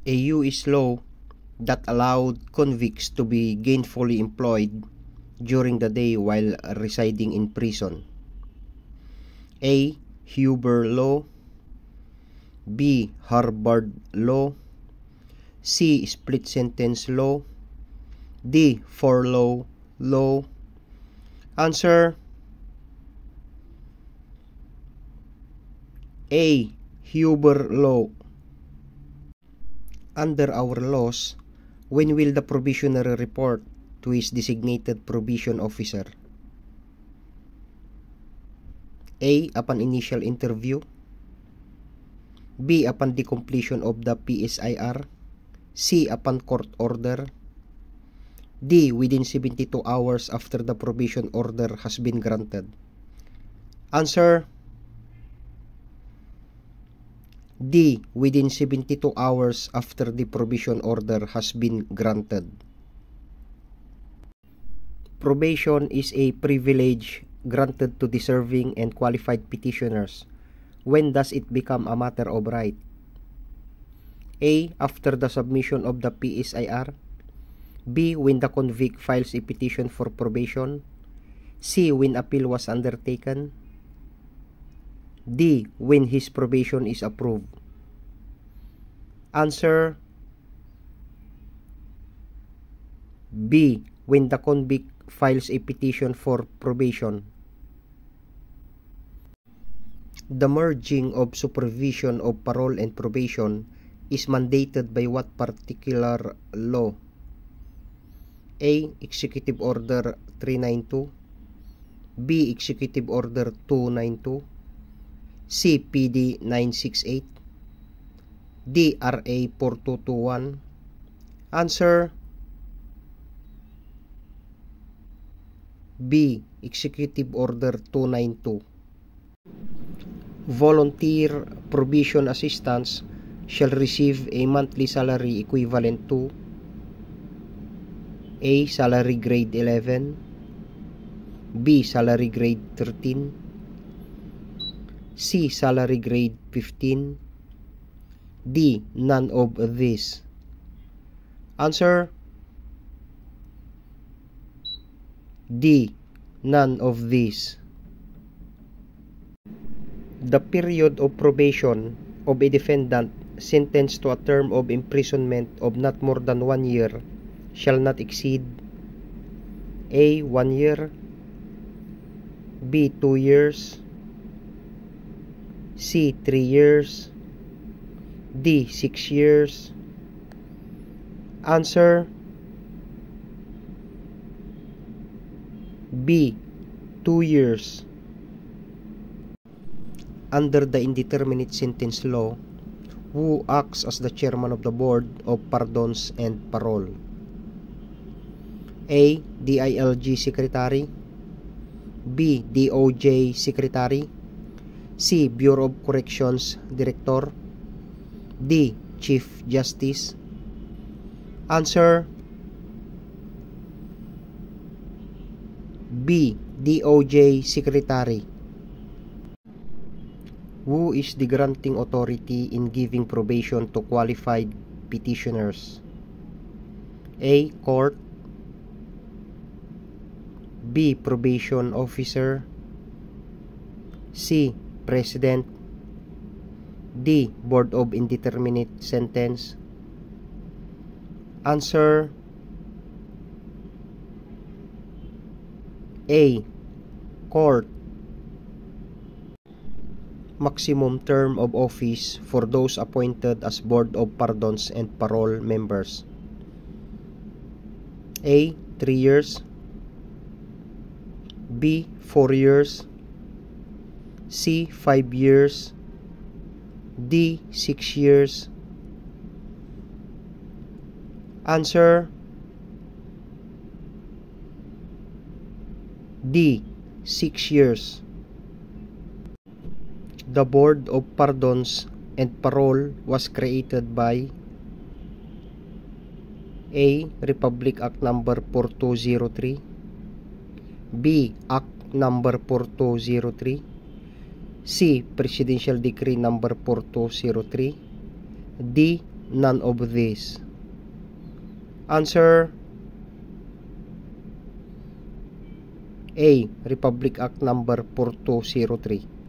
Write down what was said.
A U.S. law that allowed convicts to be gainfully employed during the day while residing in prison. A. Huber Law. B. Harvard Law. C. Split Sentence Law. D. Furlough Law. Answer A. Huber Law. Under our laws, when will the probationary report to his designated probation officer? A. Upon initial interview. B. Upon the completion of the PSIR. C. Upon court order. D. Within 72 hours after the probation order has been granted. Answer D. Within 72 hours after the probation order has been granted. Probation is a privilege granted to deserving and qualified petitioners. When does it become a matter of right? A. After the submission of the PSIR. B. When the convict files a petition for probation. C. When appeal was undertaken. D. When his probation is approved. Answer B. When the convict files a petition for probation. The merging of supervision of parole and probation is mandated by what particular law? A. Executive Order 392. B. Executive Order 292. C. PD 968. D. RA 4221. Answer B. Executive Order 292. Volunteer probation assistants shall receive a monthly salary equivalent to A. Salary grade 11. B. Salary grade 13. C. Salary grade 15. D. None of these. Answer D. None of these. The period of probation of a defendant sentenced to a term of imprisonment of not more than 1 year shall not exceed A. 1 year. B. 2 years. C. 3 years. D. 6 years. Answer B. 2 years. Under the indeterminate sentence law, who acts as the chairman of the Board of Pardons and Parole? A. DILG Secretary. B. DOJ Secretary. C. Bureau of Corrections Director. D. Chief Justice. Answer B. DOJ Secretary. Who is the granting authority in giving probation to qualified petitioners? A. Court. B. Probation Officer. C. President. D. Board of Indeterminate Sentence. Answer A. Court. Maximum term of office for those appointed as Board of Pardons and Parole members. A. 3 years. B. 4 years. C. 5 years. D. 6 years. Answer D. 6 years. The Board of Pardons and Parole was created by A. Republic Act No. 4203. B. Act No. 4203. C. Presidential Decree No. 4203. D. none of these. Answer A. Republic Act number 4203.